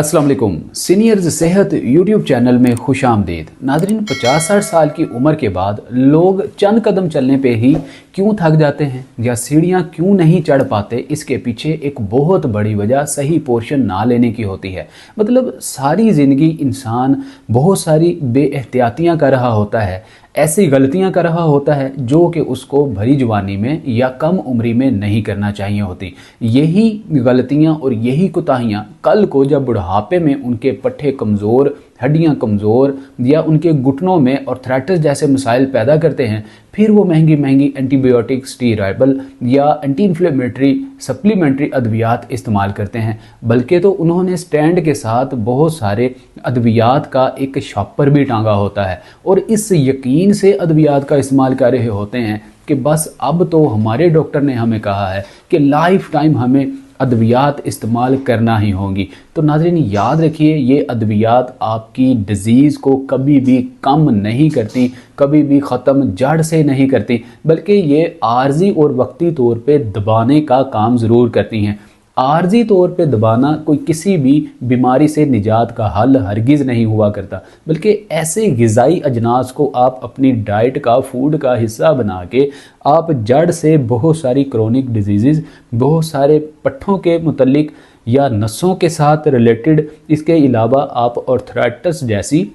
अस्सलाम वालेकुम। सीनियर्स सेहत यूट्यूब चैनल में खुश आमदीद। नाज़रीन, 50-60 साल की उम्र के बाद लोग चंद कदम चलने पे ही क्यों थक जाते हैं या सीढ़ियाँ क्यों नहीं चढ़ पाते, इसके पीछे एक बहुत बड़ी वजह सही पोर्शन ना लेने की होती है। मतलब सारी ज़िंदगी इंसान बहुत सारी बेएहतियातियाँ कर रहा होता है, ऐसी गलतियां कर रहा होता है जो कि उसको भरी जवानी में या कम उम्री में नहीं करना चाहिए होती। यही गलतियां और यही कोताहियां कल को जब बुढ़ापे में उनके पट्टे कमज़ोर, हड्डियां कमज़ोर या उनके घुटनों में आर्थराइटिस जैसे मसाइल पैदा करते हैं, फिर वो महंगी महंगी एंटीबायोटिक, स्टीरॉयडल या एंटी इन्फ्लेमेटरी सप्लीमेंट्री अद्वियात इस्तेमाल करते हैं। बल्कि तो उन्होंने स्टैंड के साथ बहुत सारे अद्वियात का एक शॉपर भी टांगा होता है और इस यकीन से अद्वियात का इस्तेमाल कर रहे होते हैं कि बस अब तो हमारे डॉक्टर ने हमें कहा है कि लाइफ टाइम हमें अद्वियात इस्तेमाल करना ही होंगी। तो नाज़रीन, याद रखिए, ये अद्वियात आपकी डिज़ीज़ को कभी भी कम नहीं करती, कभी भी ख़त्म जड़ से नहीं करती, बल्कि ये आर्जी और वक्ती तौर पे दबाने का काम ज़रूर करती हैं। आर्जी तौर पे दबाना कोई किसी भी बीमारी से निजात का हल हरगिज़ नहीं हुआ करता, बल्कि ऐसे ग़िज़ाई अजनास को आप अपनी डाइट का, फूड का हिस्सा बना के आप जड़ से बहुत सारी क्रोनिक डिजीज़, बहुत सारे पट्ठों के मुतल्लिक या नसों के साथ रिलेटेड, इसके अलावा आप आर्थराइटिस जैसी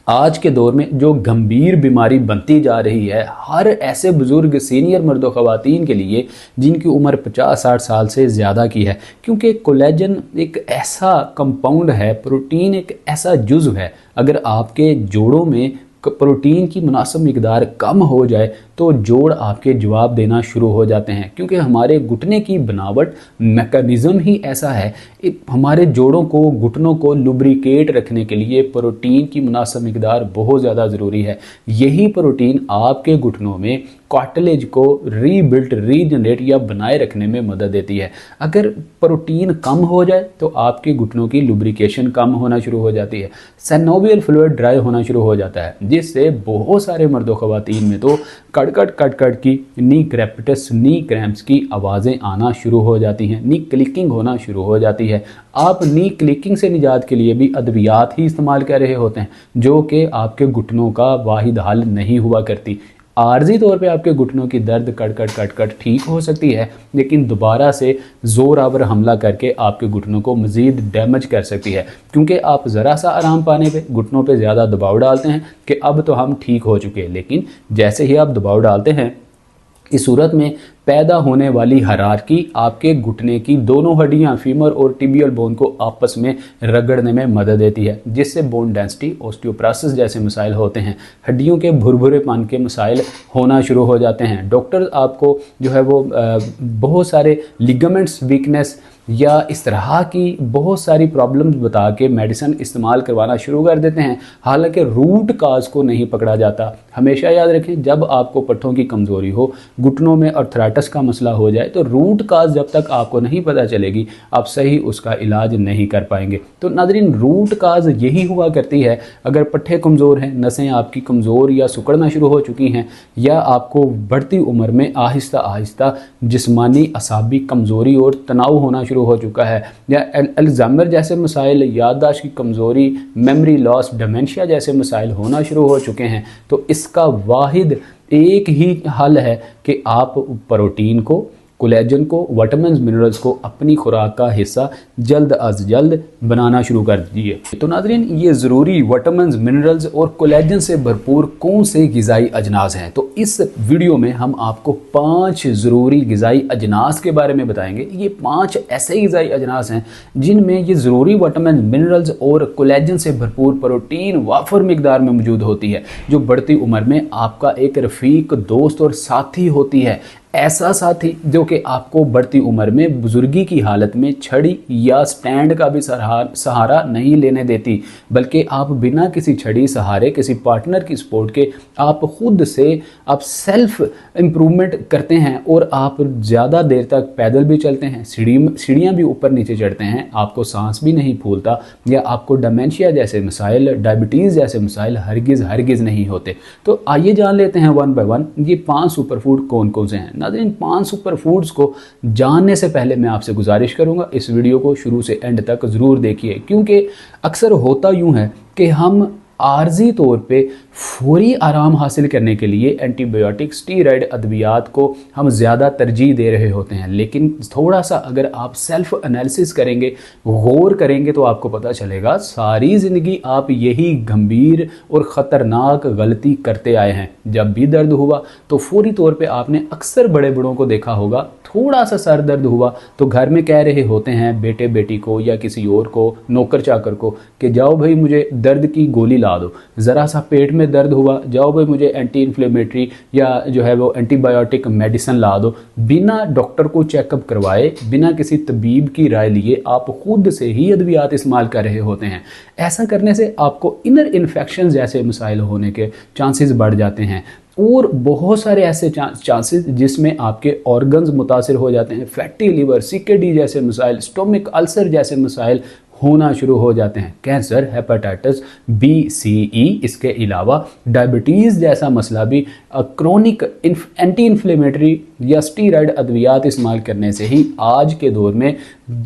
आज के दौर में जो गंभीर बीमारी बनती जा रही है, हर ऐसे बुज़ुर्ग सीनियर मर्द व ख़वातीन के लिए जिनकी उम्र 50-60 साल से ज़्यादा की है, क्योंकि कोलेजन एक ऐसा कंपाउंड है, प्रोटीन एक ऐसा जुज़्व है, अगर आपके जोड़ों में प्रोटीन की मुनासिब मिकदार कम हो जाए तो जोड़ आपके जवाब देना शुरू हो जाते हैं। क्योंकि हमारे घुटने की बनावट, मैकेनिज़्म ही ऐसा है, हमारे जोड़ों को, घुटनों को लुब्रिकेट रखने के लिए प्रोटीन की मुनासिब मिकदार बहुत ज़्यादा ज़रूरी है। यही प्रोटीन आपके घुटनों में कार्टिलेज को रीबिल्ट, रीजनरेट या बनाए रखने में मदद देती है। अगर प्रोटीन कम हो जाए तो आपके घुटनों की लुब्रिकेशन कम होना शुरू हो जाती है, सिनोवियल फ्लूइड ड्राई होना शुरू हो जाता है, जिससे बहुत सारे मर्दों ख़वातीन में तो कट की नी क्रैप्टिस, नी क्रैम्प्स की आवाज़ें आना शुरू हो जाती हैं, नी क्लिकिंग होना शुरू हो जाती है। आप नी क्लिकिंग से निजात के लिए भी अद्वियात ही इस्तेमाल कर रहे होते हैं, जो कि आपके घुटनों का वाहिद हल नहीं हुआ करती। आर्जी तौर पे आपके घुटनों की दर्द कट ठीक हो सकती है, लेकिन दोबारा से ज़ोर आवर हमला करके आपके घुटनों को मज़ीद डैमेज कर सकती है, क्योंकि आप ज़रा सा आराम पाने पे घुटनों पे ज़्यादा दबाव डालते हैं कि अब तो हम ठीक हो चुके हैं। लेकिन जैसे ही आप दबाव डालते हैं, इस सूरत में पैदा होने वाली हरारकी आपके घुटने की दोनों हड्डियां, फीमर और टिबियल बोन को आपस में रगड़ने में मदद देती है, जिससे बोन डेंसिटी, ऑस्टियोप्रोसिस जैसे मसाइल होते हैं, हड्डियों के भुरभुरेपन के मसाइल होना शुरू हो जाते हैं। डॉक्टर आपको जो है वो बहुत सारे लिगामेंट्स वीकनेस या इस तरह की बहुत सारी प्रॉब्लम्स बता के मेडिसिन इस्तेमाल करवाना शुरू कर देते हैं, हालांकि रूट काज को नहीं पकड़ा जाता। हमेशा याद रखें, जब आपको पट्टों की कमज़ोरी हो, घुटनों में आर्थराइटिस का मसला हो जाए, तो रूट काज जब तक आपको नहीं पता चलेगी, आप सही उसका इलाज नहीं कर पाएंगे। तो नाज़रीन, रूट काज यही हुआ करती है, अगर पट्टे कमज़ोर हैं, नसें आपकी कमज़ोर या सिकुड़ना शुरू हो चुकी हैं, या आपको बढ़ती उम्र में आहिस्ता आहिस्ता जिस्मानी असाबी कमज़ोरी और तनाव होना हो चुका है, या अल्जाइमर जैसे मसाइल, याददाश्त की कमज़ोरी, मेमोरी लॉस, डिमेंशिया जैसे मसाइल होना शुरू हो चुके हैं, तो इसका वाहिद एक ही हल है कि आप प्रोटीन को, कोलेजन को, विटामिन्स, मिनरल्स को अपनी खुराक का हिस्सा जल्द अज जल्द बनाना शुरू कर दीजिए। तो नाज़रीन, ये ज़रूरी विटामिन्स, मिनरल्स और कोलेजन से भरपूर कौन से ग़िज़ाई अजनास हैं, तो इस वीडियो में हम आपको 5 ज़रूरी ग़िज़ाई अजनास के बारे में बताएंगे। ये 5 ऐसे ग़िज़ाई अजनास हैं जिनमें ये ज़रूरी विटामिन, मिनरल्स और कोलेजन से भरपूर प्रोटीन वाफर मिकदार में मौजूद होती है, जो बढ़ती उम्र में आपका एक रफ़ीक, दोस्त और साथी होती है। ऐसा साथी जो कि आपको बढ़ती उम्र में बुजुर्गी की हालत में छड़ी या स्टैंड का भी सहारा नहीं लेने देती, बल्कि आप बिना किसी छड़ी, सहारे, किसी पार्टनर की सपोर्ट के आप खुद से आप सेल्फ इम्प्रूवमेंट करते हैं और आप ज़्यादा देर तक पैदल भी चलते हैं, सीढ़ियाँ भी ऊपर नीचे चढ़ते हैं, आपको सांस भी नहीं फूलता, या आपको डिमेंशिया जैसे मसाइल, डायबिटीज़ जैसे मसाइल हरगिज़ नहीं होते। तो आइए जान लेते हैं वन बाय वन ये 5 सुपर फूड कौन कौन से हैं। नाज़रीन 5 सुपर फूड्स को जानने से पहले मैं आपसे गुजारिश करूंगा इस वीडियो को शुरू से एंड तक ज़रूर देखिए, क्योंकि अक्सर होता यूं है कि हम आर्जी तौर पे फौरी आराम हासिल करने के लिए एंटीबायोटिक स्टीरॉयड अद्वियात को हम ज़्यादा तरजीह दे रहे होते हैं। लेकिन थोड़ा सा अगर आप सेल्फ एनालिसिस करेंगे, गौर करेंगे, तो आपको पता चलेगा सारी ज़िंदगी आप यही गंभीर और ख़तरनाक गलती करते आए हैं। जब भी दर्द हुआ तो फौरी तौर पे आपने अक्सर बड़े बड़ों को देखा होगा, थोड़ा सा सर दर्द हुआ तो घर में कह रहे होते हैं बेटे बेटी को या किसी और को, नौकर चाकर को, कि जाओ भाई मुझे दर्द की गोली ला दो। ज़रा सा पेट में दर्द हुआ, जाओ भाई मुझे एंटी इन्फ्लेमेटरी या जो है वो एंटीबायोटिक मेडिसिन ला दो। बिना डॉक्टर को चेकअप करवाए, बिना किसी तबीब की राय लिए आप खुद से ही अद्वियात इस्तेमाल कर रहे होते हैं। ऐसा करने से आपको इनर इन्फेक्शन जैसे मसाइल होने के चांसेस बढ़ जाते हैं और बहुत सारे ऐसे चांसेस जिसमें आपके ऑर्गन्स मुतासिर हो जाते हैं। फैटी लिवर, CKD जैसे मसाइल, स्टोमिक अल्सर जैसे मसाइल होना शुरू हो जाते हैं। Cancer, hepatitis B, C, E, इसके अलावा डायबिटीज़ जैसा मसला भी क्रोनिक एंटी इन्फ्लेमेटरी या स्टीरॉयड अद्वियात इस्तेमाल करने से ही आज के दौर में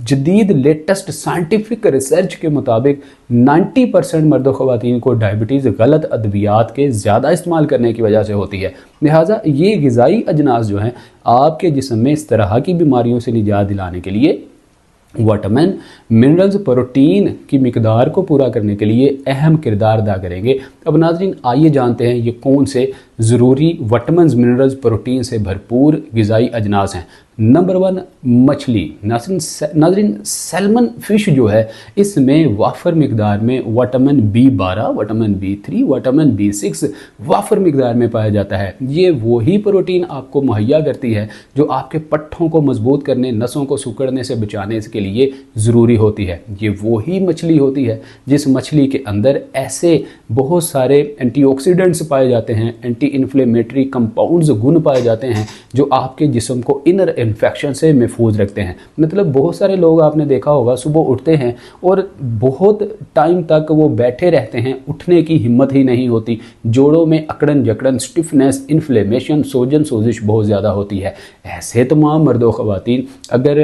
जदीद लेटेस्ट साइंटिफिक रिसर्च के मुताबिक 90% मर्द व ख़वातीन को डायबिटीज़ गलत अद्वियात के ज़्यादा इस्तेमाल करने की वजह से होती है। लिहाजा ये ग़िज़ाई अजनास जो हैं आपके जिस्म में इस तरह की बीमारियों से निजात दिलाने के लिए विटामिन, मिनरल्स, प्रोटीन की मिकदार को पूरा करने के लिए अहम किरदार अदा करेंगे। अब नाज़रीन आइए जानते हैं ये कौन से ज़रूरी विटामिन, मिनरल्स, प्रोटीन से भरपूर ग़िज़ाई अजनास हैं। नंबर 1 मछली। नाज़रीन सैल्मन फ़िश जो है इसमें वाफर मिकदार में vitamin B12, vitamin B3, vitamin B6 वाफर मिकदार में पाया जाता है। ये वही प्रोटीन आपको मुहैया करती है जो आपके पट्ठों को मजबूत करने, नसों को सिकुड़ने से बचाने के लिए ज़रूरी होती है। ये वही मछली होती है जिस मछली के अंदर ऐसे बहुत सारे एंटीऑक्सीडेंट्स पाए जाते हैं, एंटी इन्फ्लेमेटरी कंपाउंड्स, गुण पाए जाते हैं जो आपके जिस्म को इनर इन्फेक्शन से महफूज रखते हैं। मतलब बहुत सारे लोग आपने देखा होगा सुबह उठते हैं और बहुत टाइम तक वो बैठे रहते हैं, उठने की हिम्मत ही नहीं होती, जोड़ों में अकड़न जकड़न, स्टिफनेस, इन्फ्लेमेशन, सोजन सोजिश बहुत ज़्यादा होती है। ऐसे तमाम मर्द व ख़वातीन अगर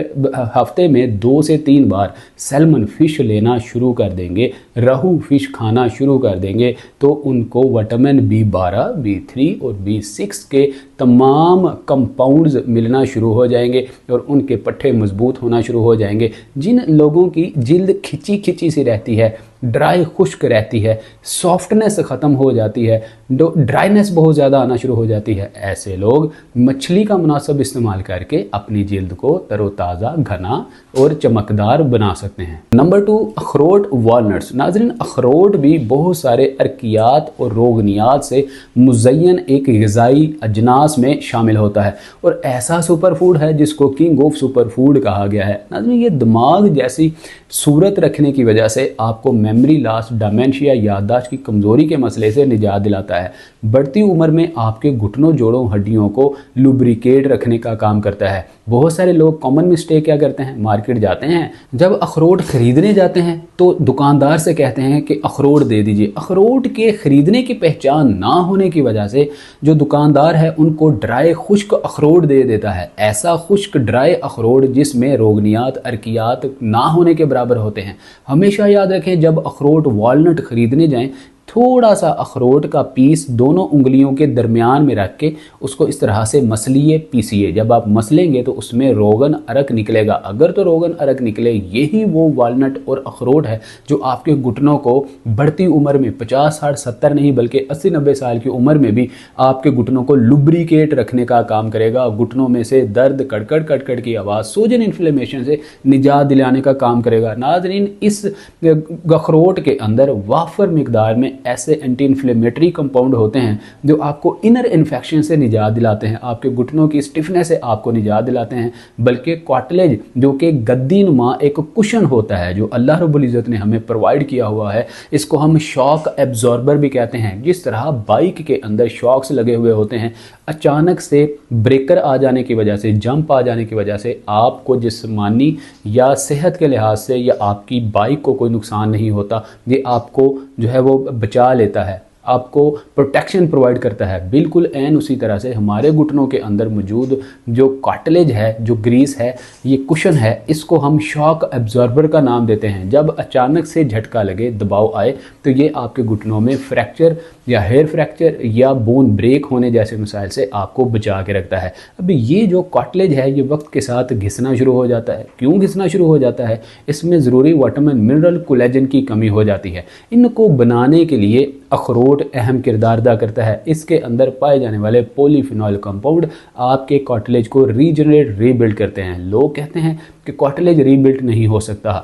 हफ्ते में 2 से 3 बार सैल्मन फ़िश लेना शुरू कर देंगे, रहू फ़िश खाना शुरू कर देंगे, तो उनको विटामिन B12, B3 और B6 के तमाम कंपाउंड्स मिलना शुरू हो जाएंगे और उनके पट्टे मजबूत होना शुरू हो जाएंगे। जिन लोगों की जिल्द खिंची खिंची सी रहती है, ड्राई खुश्क रहती है, सॉफ्टनेस ख़त्म हो जाती है, ड्राइनेस बहुत ज़्यादा आना शुरू हो जाती है, ऐसे लोग मछली का मुनासिब इस्तेमाल करके अपनी जिल्द को तरोताज़ा, घना और चमकदार बना सकते हैं। नंबर 2 अखरोट, वॉलनट्स। नाज़रीन अखरोट भी बहुत सारे अर्कियात और रोगनियात से मुज़य्यन एक ग़िज़ाई अजनास में शामिल होता है और ऐसा सुपर फूड है जिसको किंग ऑफ सुपर फूड कहा गया है। नाज़रीन ये दिमाग जैसी सूरत रखने की वजह से आपको मेमोरी लॉस, डिमेंशिया, याददाश्त की कमज़ोरी के मसले से निजात दिलाता है। बढ़ती उम्र में आपके घुटनों, जोड़ों, हड्डियों को लुब्रिकेट रखने का काम करता है। बहुत सारे लोग कॉमन मिस्टेक क्या करते हैं, मार्केट जाते हैं, जब अखरोट ख़रीदने जाते हैं तो दुकानदार से कहते हैं कि अखरोट दे दीजिए। अखरोट के ख़रीदने की पहचान ना होने की वजह से जो दुकानदार है उनको ड्राई खुश्क अखरोट दे देता है। ऐसा खुश्क ड्राई अखरोट जिसमें रोगनियात, अर्कियात ना होने के बराबर होते हैं। हमेशा याद रखें जब अखरोट, वॉलनट ख़रीदने जाएं थोड़ा सा अखरोट का पीस दोनों उंगलियों के दरमियान में रख के उसको इस तरह से मसलिए, पीसिए। जब आप मसलेंगे तो उसमें रोगन अरक निकलेगा। अगर तो रोगन अरक निकले, यही वो वालनट और अखरोट है जो आपके घुटनों को बढ़ती उम्र में 50, 60, 70 नहीं बल्कि 80, 90 साल की उम्र में भी आपके घुटनों को लुब्रिकेट रखने का काम करेगा। घुटनों में से दर्द, कड़कड़ कड़कड़ की आवाज़, सोजन इन्फ्लेमेशन से निजात दिलाने का काम करेगा। नाज़रीन इस अखरोट के अंदर वाफर मिकदार में ऐसे एंटी इन्फ्लेमेटरी कंपाउंड होते हैं जो आपको इनर इन्फेक्शन से निजात दिलाते हैं, आपके घुटनों की स्टिफनेस से आपको निजात दिलाते हैं। बल्कि कार्टिलेज जो कि गद्दी नुमा एक कुशन होता है जो अल्लाह रब्बुल इज़्ज़त ने हमें प्रोवाइड किया हुआ है, इसको हम शॉक एब्जॉर्बर भी कहते हैं। जिस तरह बाइक के अंदर शॉक्स लगे हुए होते हैं, अचानक से ब्रेकर आ जाने की वजह से, जंप आ जाने की वजह से आपको जिस्मानी या सेहत के लिहाज से या आपकी बाइक को कोई नुकसान नहीं होता, ये आपको जो है वो बचा लेता है। आपको प्रोटेक्शन प्रोवाइड करता है। बिल्कुल एन उसी तरह से हमारे घुटनों के अंदर मौजूद जो कार्टिलेज है, जो ग्रीस है, ये कुशन है, इसको हम शॉक एब्जॉर्बर का नाम देते हैं। जब अचानक से झटका लगे, दबाव आए, तो ये आपके घुटनों में फ्रैक्चर या हेयर फ्रैक्चर या बोन ब्रेक होने जैसे मसाइल से आपको बचा के रखता है। अब ये जो कार्टिलेज है ये वक्त के साथ घिसना शुरू हो जाता है। क्यों घिसना शुरू हो जाता है? इसमें ज़रूरी विटामिन, मिनरल, कोलेजन की कमी हो जाती है। इनको बनाने के लिए अखरोट अहम किरदार अदा करता है। इसके अंदर पाए जाने वाले पॉलीफिनॉल कंपाउंड आपके कार्टिलेज को रीजनरेट, रीबिल्ड करते हैं। लोग कहते हैं कि कार्टिलेज रीबिल्ड नहीं हो सकता।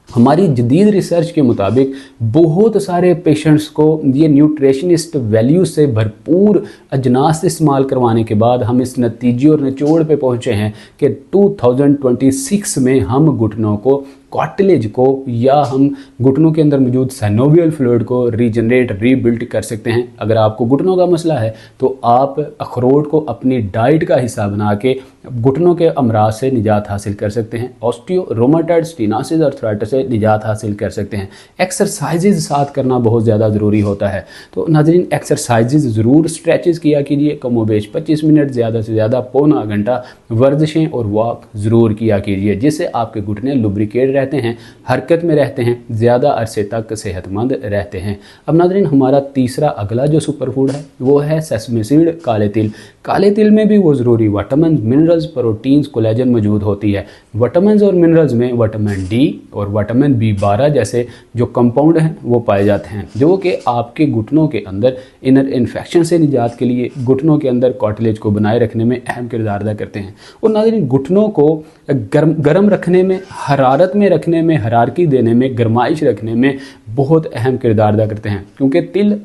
हमारी जदीद रिसर्च के मुताबिक बहुत सारे पेशेंट्स को ये न्यूट्रिशनिस्ट वैल्यू से भरपूर अजनास इस्तेमाल करवाने के बाद हम इस नतीजे और निचोड़ पे पहुँचे हैं कि 2026 में हम घुटनों को, कार्टिलेज को, या हम घुटनों के अंदर मौजूद साइनोवियल फ्लूइड को रीजनरेट, रीबिल्ड कर सकते हैं। अगर आपको घुटनों का मसला है तो आप अखरोट को अपनी डाइट का हिस्सा बना के घुटनों के अमराज से निजात हासिल कर सकते हैं। ऑस्टियो, रोमाटॉइड, स्टीनोसिस, आर्थराइटिस से निजात हासिल कर सकते हैं। एक्सरसाइजेज साथ करना बहुत ज़्यादा ज़रूरी होता है। तो नाज़रीन, एक्सरसाइजेज ज़रूर, स्ट्रेचेस किया कीजिए, कमोबेश 25 मिनट, ज़्यादा से ज़्यादा पौना घंटा वर्जिशें और वॉक ज़रूर किया कीजिए, जिससे आपके घुटने लुब्रिकेट रहते हैं, हरकत में रहते हैं, ज़्यादा अरसे तक सेहतमंद रहते हैं। अब नाज़रीन, हमारा तीसरा अगला जो सुपर फूड है वो है सेसमे सीड, काले तिल। काले तिल में भी वो ज़रूरी विटामिन, मिनरल्स, प्रोटीन्स, कोलेजन मौजूद होती है। विटामिन और मिनरल्स में विटामिन डी और विटामिन B12 जैसे जो कंपाउंड हैं वो पाए जाते हैं, जो कि आपके घुटनों के अंदर इनर इन्फेक्शन से निजात के लिए, घुटनों के अंदर कार्टिलेज को बनाए रखने में अहम किरदार अदा करते हैं। और नाज़रीन, घुटनों को गर्म रखने में, हरारत में रखने में, हरारकी देने में, गर्माइश रखने में बहुत अहम किरदार अदा करते हैं, क्योंकि तिल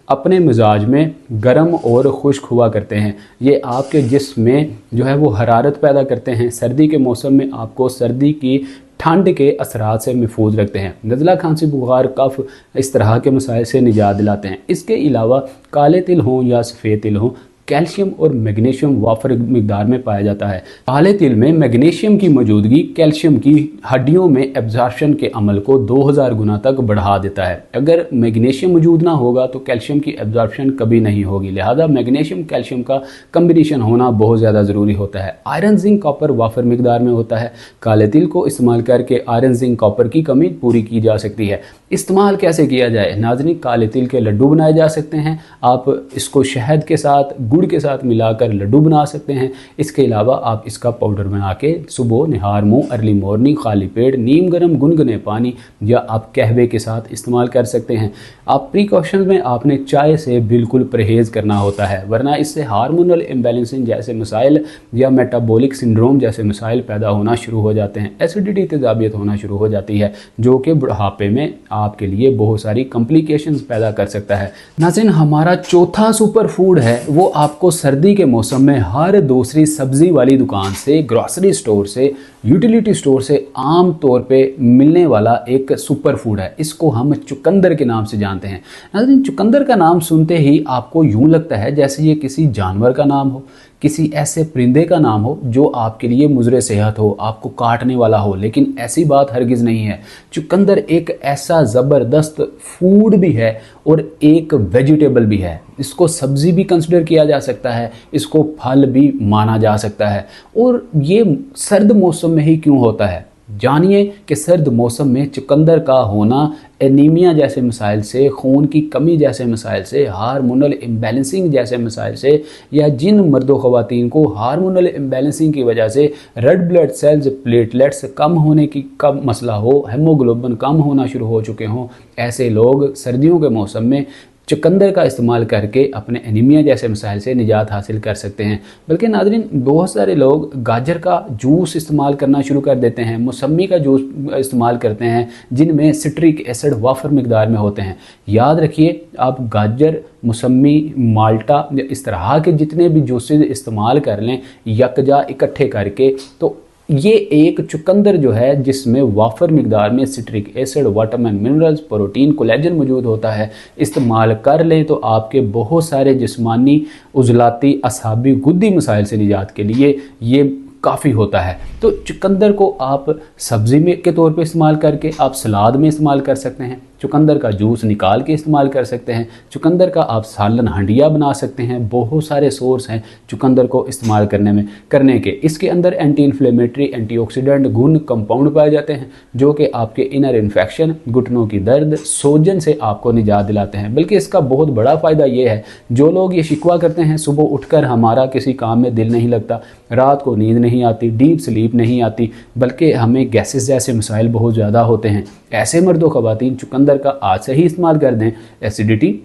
अपने मिजाज में गर्म और खुश्क हुआ करते हैं। ये आपके जिस्म में जो है वो हरारत पैदा करते हैं। सर्दी के मौसम में आपको सर्दी की ठंड के असरात से महफूज रखते हैं। नज़ला, खांसी, बुखार, कफ, इस तरह के मसाइल से निजात दिलाते हैं। इसके अलावा काले तिल हों या सफ़ेद तिल हों, कैल्शियम और मैग्नीशियम वाफर मिकदार में पाया जाता है। काले तिल में मैग्नीशियम की मौजूदगी कैल्शियम की हड्डियों में एब्जॉर्प्शन के अमल को 2000 गुना तक बढ़ा देता है। अगर मैग्नीशियम मौजूद ना होगा तो कैल्शियम की एब्जॉर्प्शन कभी नहीं होगी। लिहाजा मैग्नीशियम कैल्शियम का कम्बिनेशन होना बहुत ज़्यादा ज़रूरी होता है। आयरन, जिंक, कॉपर वाफर मिकदार में होता है। काले तिल को इस्तेमाल करके आयरन, जिंक, कॉपर की कमी पूरी की जा सकती है। इस्तेमाल कैसे किया जाए? नाज़रीन, काले तिल के लड्डू बनाए जा सकते हैं। आप इसको शहद के साथ, गुड़ के साथ मिलाकर लड्डू बना सकते हैं। इसके अलावा आप इसका पाउडर बना के सुबह निहार मुंह, अर्ली मॉर्निंग, खाली पेट, नीम गर्म गुनगुने पानी या आप कहवे के साथ इस्तेमाल कर सकते हैं। आप प्रिकॉशंस में आपने चाय से बिल्कुल परहेज़ करना होता है, वरना इससे हार्मोनल इम्बैलेंसिंग जैसे मसाइल या मेटाबॉलिक सिंड्रोम जैसे मसाइल पैदा होना शुरू हो जाते हैं। एसिडिटी, तेजाबियत होना शुरू हो जाती है, जो कि बुढ़ापे में आपके लिए बहुत सारी कॉम्प्लिकेशंस पैदा कर सकता है। नाज़रीन, हमारा चौथा सुपर फूड है वो आपको सर्दी के मौसम में हर दूसरी सब्जी वाली दुकान से, ग्रोसरी स्टोर से, यूटिलिटी स्टोर से आम तौर पे मिलने वाला एक सुपर फूड है। इसको हम चुकंदर के नाम से जानते हैं। नाज़रीन, चुकंदर का नाम सुनते ही आपको यूं लगता है जैसे ये किसी जानवर का नाम हो, किसी ऐसे परिंदे का नाम हो जो आपके लिए मुज़रे सेहत हो, आपको काटने वाला हो, लेकिन ऐसी बात हरगिज़ नहीं है। चुकंदर एक ऐसा ज़बरदस्त फूड भी है और एक वेजिटेबल भी है। इसको सब्ज़ी भी कंसिडर किया जा सकता है, इसको फल भी माना जा सकता है। और ये सर्द मौसम में ही क्यों होता है? जानिए कि सर्द मौसम में चुकंदर का होना एनीमिया जैसे मसाइल से, खून की कमी जैसे मसाइल से, हार्मोनल इम्बैलेंसिंग जैसे मसाइल से, या जिन मर्दों ख़वातीन को हार्मोनल इम्बैलेंसिंग की वजह से रेड ब्लड सेल्स, प्लेटलेट्स कम होने की कम मसला हो, हेमोग्लोबिन कम होना शुरू हो चुके हों, ऐसे लोग सर्दियों के मौसम में चुकंदर का इस्तेमाल करके अपने एनीमिया जैसे मसाइल से निजात हासिल कर सकते हैं। बल्कि नाज़रीन, बहुत सारे लोग गाजर का जूस इस्तेमाल करना शुरू कर देते हैं, मौसमी का जूस इस्तेमाल करते हैं, जिनमें सिट्रिक एसिड वाफर मिकदार में होते हैं। याद रखिए, आप गाजर, मौसमी, माल्टा, इस तरह के जितने भी जूसेस इस्तेमाल कर लें यकजा इकट्ठे करके, तो ये एक चुकंदर जो है जिसमें वाफर मिकदार में citric acid, vitamin, minerals, protein, collagen मौजूद होता है, इस्तेमाल कर लें तो आपके बहुत सारे जिस्मानी, उजलाती, असाबी, गुद्दी मसाइल से निजात के लिए ये काफ़ी होता है। तो चुकंदर को आप सब्ज़ी में के तौर पे इस्तेमाल करके आप सलाद में इस्तेमाल कर सकते हैं, चुकंदर का जूस निकाल के इस्तेमाल कर सकते हैं, चुकंदर का आप सालन हंडिया बना सकते हैं। बहुत सारे सोर्स हैं चुकंदर को इस्तेमाल करने के। इसके अंदर एंटी इन्फ्लेमेटरी, एंटीऑक्सीडेंट गुण कंपाउंड पाए जाते हैं जो कि आपके इनर इन्फेक्शन, घुटनों की दर्द, सोजन से आपको निजात दिलाते हैं। बल्कि इसका बहुत बड़ा फ़ायदा ये है, जो लोग ये शिकवा करते हैं सुबह उठकर हमारा किसी काम में दिल नहीं लगता, रात को नींद नहीं आती, डीप स्लीप नहीं आती, बल्कि हमें गैसेस जैसे मसाइल बहुत ज़्यादा होते हैं, ऐसे मर्दों ख़वातीन चुकंदर का आज से ही इस्तेमाल कर दें। एसिडिटी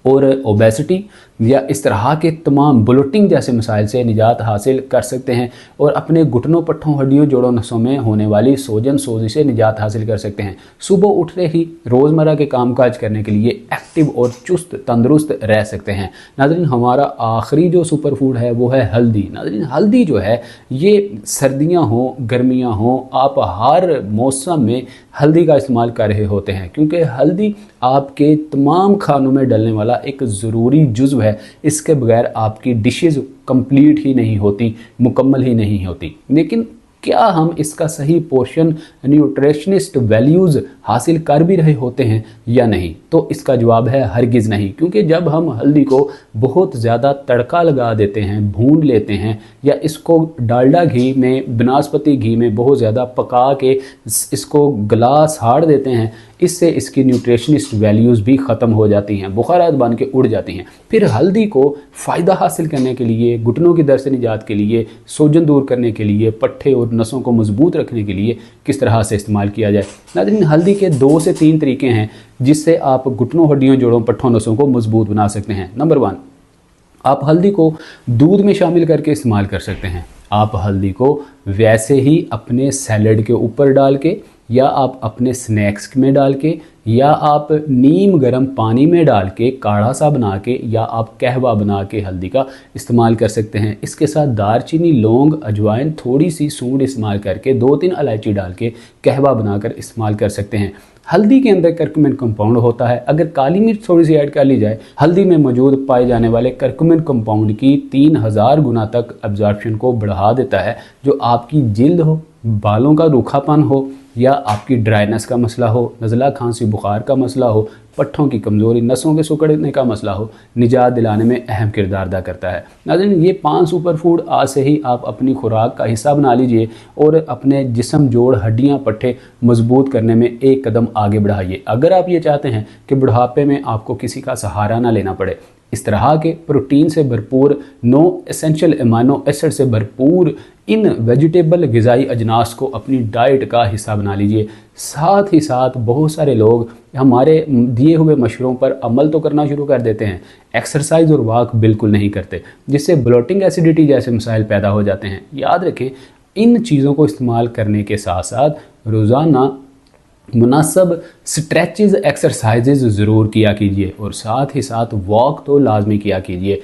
और ओबेसिटी या इस तरह के तमाम ब्लोटिंग जैसे मसाइल से निजात हासिल कर सकते हैं और अपने घुटनों, पट्ठों, हड्डियों, जोड़ों, नसों में होने वाली सोजन, सोजिश से निजात हासिल कर सकते हैं। सुबह उठते ही रोज़मर्रा के कामकाज करने के लिए एक्टिव और चुस्त तंदुरुस्त रह सकते हैं। नाज़रीन, हमारा आखिरी जो सुपर फूड है वो है हल्दी। नाज़रीन, हल्दी जो है ये सर्दियाँ हों, गर्मियाँ हों, आप हर मौसम में हल्दी का इस्तेमाल कर रहे होते हैं, क्योंकि हल्दी आपके तमाम खानों में डलने वाला एक ज़रूरी जुज़्व है। इसके बगैर आपकी डिशेज़ कंप्लीट ही नहीं होती, मुकम्मल ही नहीं होती। लेकिन क्या हम इसका सही पोर्शन, न्यूट्रिशनिस्ट वैल्यूज़ हासिल कर भी रहे होते हैं या नहीं? तो इसका जवाब है हरगिज़ नहीं। क्योंकि जब हम हल्दी को बहुत ज़्यादा तड़का लगा देते हैं, भून लेते हैं, या इसको डालडा घी में, बनास्पति घी में बहुत ज़्यादा पका के इसको गला साड़ देते हैं, इससे इसकी न्यूट्रिशनिस्ट वैल्यूज़ भी ख़त्म हो जाती हैं, बुखारात बन के उड़ जाती हैं। फिर हल्दी को फ़ायदा हासिल करने के लिए, घुटनों की दर्द से निजात के लिए, सोजन दूर करने के लिए, पट्ठे और नसों को मजबूत रखने के लिए किस तरह से इस्तेमाल किया जाए? नाज़रीन, हल्दी के 2 से 3 तरीके हैं जिससे आप घुटनों, हड्डियों, जोड़ों, पट्ठों, नसों को मजबूत बना सकते हैं। नंबर 1, आप हल्दी को दूध में शामिल करके इस्तेमाल कर सकते हैं। आप हल्दी को वैसे ही अपने सैलड के ऊपर डाल के, या आप अपने स्नैक्स में डाल के, या आप नीम गर्म पानी में डाल के काढ़ा सा बना के, या आप कहवा बना के हल्दी का इस्तेमाल कर सकते हैं। इसके साथ दालचीनी, लौंग, अजवाइन, थोड़ी सी सूंड इस्तेमाल करके 2-3 इलायची डाल के कहवा बनाकर इस्तेमाल कर सकते हैं। हल्दी के अंदर करक्यूमिन कंपाउंड होता है। अगर काली मिर्च थोड़ी सी ऐड कर ली जाए, हल्दी में मौजूद पाए जाने वाले करक्यूमिन कंपाउंड की 3000 गुना तक एब्जॉर्प्शन को बढ़ा देता है, जो आपकी जिल्द हो, बालों का रूखापन हो, या आपकी ड्राइनेस का मसला हो, नज़ला, खांसी, बुखार का मसला हो, पट्ठों की कमज़ोरी, नसों के सिकुड़ने का मसला हो, निजात दिलाने में अहम किरदार अदा करता है। नाज़रीन, ये 5 सुपर फूड आज से ही आप अपनी खुराक का हिस्सा बना लीजिए और अपने जिस्म, जोड़, हड्डियाँ, पट्ठे मजबूत करने में एक कदम आगे बढ़ाइए। अगर आप ये चाहते हैं कि बुढ़ापे में आपको किसी का सहारा ना लेना पड़े, इस तरह के प्रोटीन से भरपूर, नो एसेंशियल एमाइनो एसिड से भरपूर इन वेजिटेबल ग़िज़ाई अजनास को अपनी डाइट का हिस्सा बना लीजिए। साथ ही साथ बहुत सारे लोग हमारे दिए हुए मशवरों पर अमल तो करना शुरू कर देते हैं, एक्सरसाइज और वॉक बिल्कुल नहीं करते, जिससे ब्लोटिंग, एसिडिटी जैसे मसाइल पैदा हो जाते हैं। याद रखें, इन चीज़ों को इस्तेमाल करने के साथ साथ रोज़ाना मुनासब स्ट्रेचेज, एक्सरसाइजेज ज़रूर किया कीजिए और साथ ही साथ वॉक तो लाजमी किया कीजिए।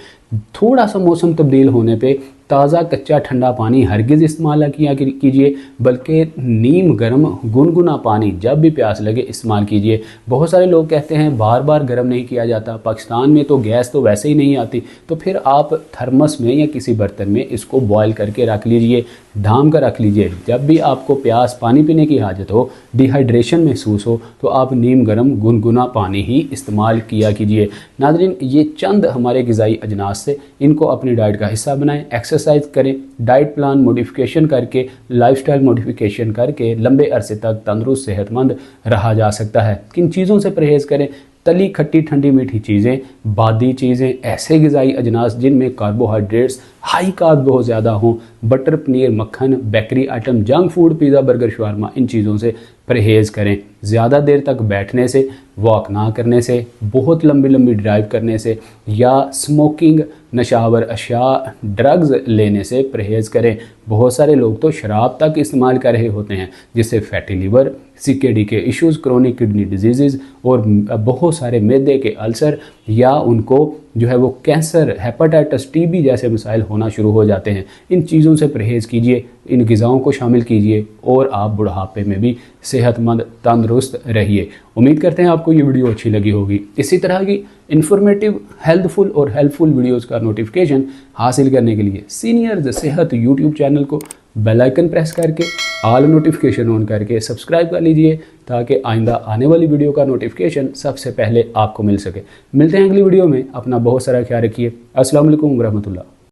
थोड़ा सा मौसम तब्दील होने पे ताज़ा, कच्चा, ठंडा पानी हरगिज़ इस्तेमाल किया कीजिए, बल्कि नीम गर्म गुनगुना पानी जब भी प्यास लगे इस्तेमाल कीजिए। बहुत सारे लोग कहते हैं बार बार गर्म नहीं किया जाता, पाकिस्तान में तो गैस तो वैसे ही नहीं आती, तो फिर आप थर्मस में या किसी बर्तन में इसको बॉयल करके रख लीजिए, ढाम कर रख लीजिए। जब भी आपको प्यास, पानी पीने की हाजत हो, डिहाइड्रेशन महसूस हो, तो आप नीम गर्म गुनगुना पानी ही इस्तेमाल किया कीजिए। नाज़रीन, ये चंद हमारे ग़िज़ाई अजनास से, इनको अपनी डाइट का हिस्सा बनाएं, एक्सरसाइज करें, डाइट प्लान मॉडिफिकेशन करके, लाइफस्टाइल मॉडिफिकेशन करके लंबे अरसे तक तंदुरुस्त, सेहतमंद रहा जा सकता है। किन चीज़ों से परहेज़ करें? तली, खट्टी, ठंडी, मीठी चीज़ें, बादी चीज़ें, ऐसे ग़िज़ाई अजनास जिनमें कार्बोहाइड्रेट्स, हाई कार्ब बहुत ज़्यादा हों, बटर, पनीर, मक्खन, bakery item, junk food, pizza, burger, shawarma, इन चीज़ों से परहेज़ करें। ज़्यादा देर तक बैठने से, वॉक ना करने से, बहुत लंबी लंबी ड्राइव करने से, या स्मोकिंग, नशावर अशिया, ड्रग्स लेने से परहेज़ करें। बहुत सारे लोग तो शराब तक इस्तेमाल कर रहे होते हैं, जिससे फैटी लिवर, CKD के इश्यूज़, क्रोनिक किडनी डिजीज़ और बहुत सारे मैदे के अल्सर, या उनको जो है वो कैंसर, हेपेटाइटिस, TB जैसे मसाइल होना शुरू हो जाते हैं। इन चीज़ों से परहेज़ कीजिए, इन ग़िज़ाओं को शामिल कीजिए और आप बुढ़ापे में भी सेहतमंद, तंदुरुस्त रहिए। उम्मीद करते हैं आपको ये वीडियो अच्छी लगी होगी। इसी तरह की इन्फॉर्मेटिव, हेल्थफुल और हेल्पफुल वीडियोस का नोटिफिकेशन हासिल करने के लिए सीनियर्स सेहत यूट्यूब चैनल को बेल आइकन प्रेस करके ऑल नोटिफिकेशन ऑन करके सब्सक्राइब कर लीजिए, ताकि आइंदा आने वाली वीडियो का नोटिफिकेशन सबसे पहले आपको मिल सके। मिलते हैं अगली वीडियो में। अपना बहुत सारा ख्याल रखिए। अस्सलाम वालेकुम रहमतुल्लाह।